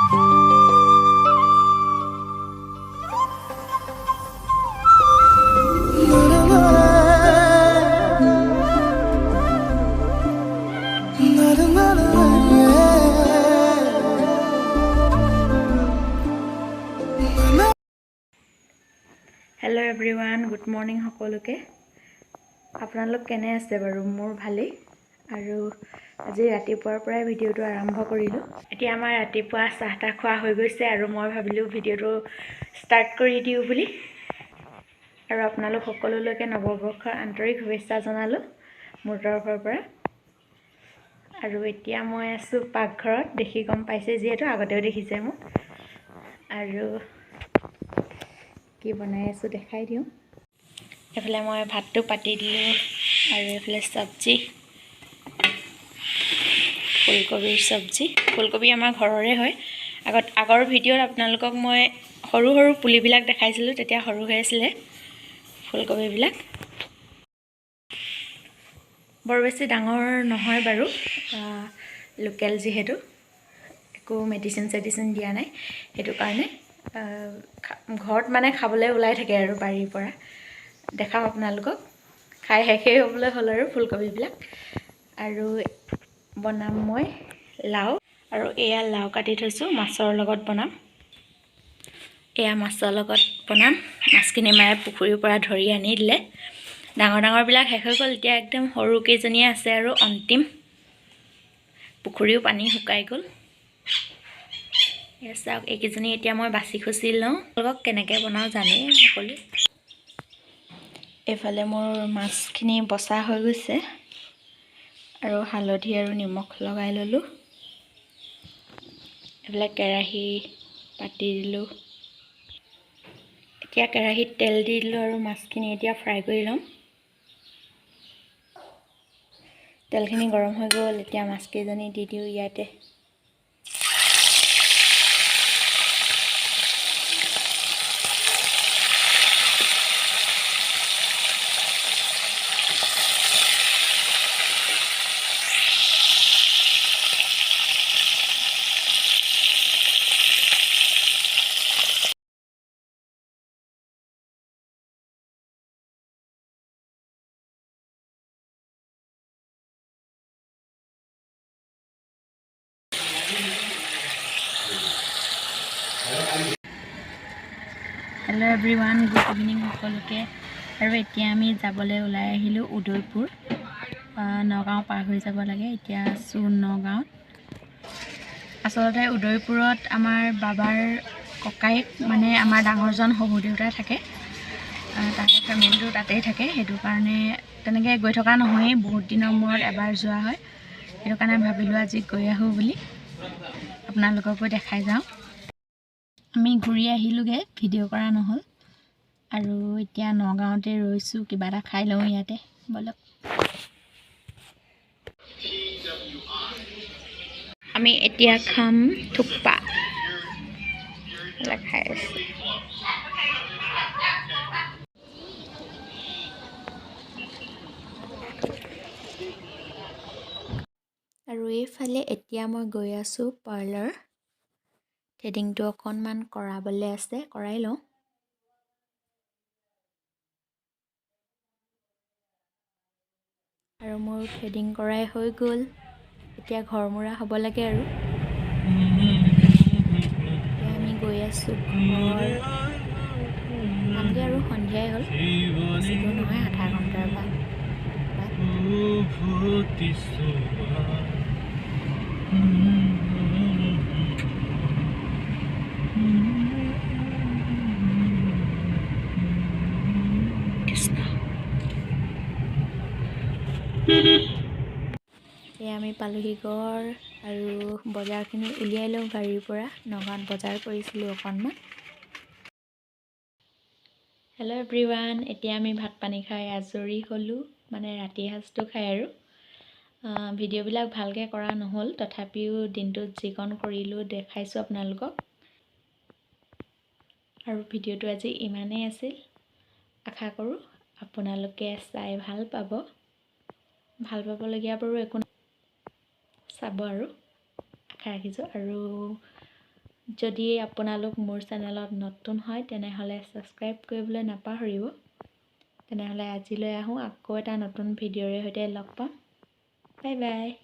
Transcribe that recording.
Hello everyone, good morning সকলোকে আপোনালোক কেনে আছে বাৰু মোৰ ভালেই আৰু আজি ৰাতিপুৱাৰ পৰাই ভিডিওটো আৰম্ভ কৰিলো এতিয়া আমাৰ ৰাতিপুৱা চাহটা খোৱা হৈ গৈছে আৰু মই ভাবিলো ভিডিওটো ষ্টাৰ্ট কৰি দিও বুলি আৰু আপোনালোক সকলোলৈকে নৱবৰ্ষৰ আন্তৰিক শুভেচ্ছা জনালো মোৰ তৰফৰ পৰা আৰু এতিয়া মই আছো পাকঘৰত দেখি গম পাইছে যিহেতু আগতেও দেখিছে মোক আৰু কি বনাই আছো দেখাই দিও এফালে মই ভাতটো পাতি দিলো আৰু এফালে সবজি ফুলকবিৰ সবজি ফুলকবি আমাৰ ঘৰৰে হয় আগৰ ভিডিওত আপোনালোকক মই সৰু সৰু পুলিবিলাক দেখাইছিলো তেতিয়া সৰু হৈ আছিল ফুলকবিবিলাক বৰ বেছি ডাঙৰ নহয় বাৰু লোকেল যিহেতু একো মেডিসিন দিয়া নাই হেতু কাৰণে ঘৰত মানে খাবলৈ ওলাই থাকে আৰু বাৰীৰ পৰা দেখাম আপোনালোকক খাই হেখে হ'বলৈ হল আৰু ফুলকবিবিলাক আৰু বনাম মই লাও আৰু এয়া লাও কাটি থৈছো মাছৰ লগত বনাম এয়া মাছৰ লগত বনাম মাছখিনি মায়ে পুখুৰীৰ পৰা ধৰি আনি দিলে ডাঙৰ ডাঙৰ বিলাক হেখ হৈ গল এতিয়া একদম সৰু কেজনীয়া আছে আৰু অন্তিম পুখুৰীও পানী শুকাই গল এছাক একজনী এতিয়া মই বাছি খুচি লওঁ লগক কেনেকৈ বনাও জানে সকলো এফালে মোৰ মাছখিনি বসা হৈ গৈছে আৰু হালধি আৰু নিমখ লগাই ললো এফালে কেৰাহী পাতি দিলো এতিয়া কেৰাহীত তেল দি দিলো আৰু মাছখিনি এতিয়া ফ্ৰাই কৰি লম তেলখিনি গৰম হৈ গ'ল এতিয়া মাছকেইজনী দি দিও ইয়াতে Hello everyone, good evening সকলোকে আৰু এতিয়া আমি যাবলৈ ওলাই আহিলো উদয়পুৰ নগাঁও পাৰ হৈ যাব লাগে এতিয়া আছো নগাঁৱত আসলতে উদয়পুৰত আমাৰ বাবাৰ ককাইক মানে আমাৰ ডাঙৰজন শহুৰ দেউতা থাকে তাতে ফ্যামিলিটো তাতেই থাকে হেতু কাৰণে তেনেকৈ গৈ থকা নহয় বহুত দিনৰ মূৰত এবাৰ যোৱা হয় হেতু কাৰণে ভাবিলো আজি গৈ আহো বুলি আপোনালোককো দেখাই যাওঁ আমি ঘূৰি আহিলোগে ভিডিও কৰা নহল আৰু এতিয়া নগাঁওতে ৰৈছো কিবা এটা খাই লওঁ ইয়াতে বলক আমি এতিয়া খাম থুপা খাই আছো আৰু এইফালে এতিয়া মই গৈ আছো পাৰ্লাৰ থ্ৰেডিংটো অকনমান কৰাবলে আছে কৰাই লওঁ আৰু মোৰ থ্ৰেডিং কৰাই হৈ গ'ল এতিয়া ঘৰমুৰা হ'ব লাগে আৰু এতিয়া আমি গৈ আছো ঘৰ আমগে আৰু সন্ধিয়াই হ'ল বেছিটো নহয় আধা ঘণ্টাৰ বাদ আমি পালোহি ঘৰ আৰু বজাৰখিনি উলিয়াই লওঁ গাড়ীৰ পৰা নগাঁৱত বজাৰ কৰিছিলো অকনমান হেল্ল' এভৰিৱান এতিয়া আমি ভাত পানী খাই আজৰি হলো মানে ৰাতি সাজটো খাই আৰু ভিডিওবিলাক ভালকে কৰা নহল তথাপিও দিনটোত যিকন কৰিলো দেখাইছো আপোনালোকক আৰু ভিডিওটো আজি ইমানেই আছিল আশা কৰো আপোনালোকে চাই ভাল পাবলগীয়া বাৰু একো চাব আৰু আশা ৰাখিছো আৰু যদি আপোনালোক মোৰ চেনেলত নতুন হয় তেনেহ'লে ছাবস্ক্ৰাইব কৰিবলৈ নাপাহৰিব। তেনেহ'লে আজিলৈ আহোঁ, আকৌ এটা নতুন ভিডিঅ'ৰে সৈতে লগ পাম। Bye bye.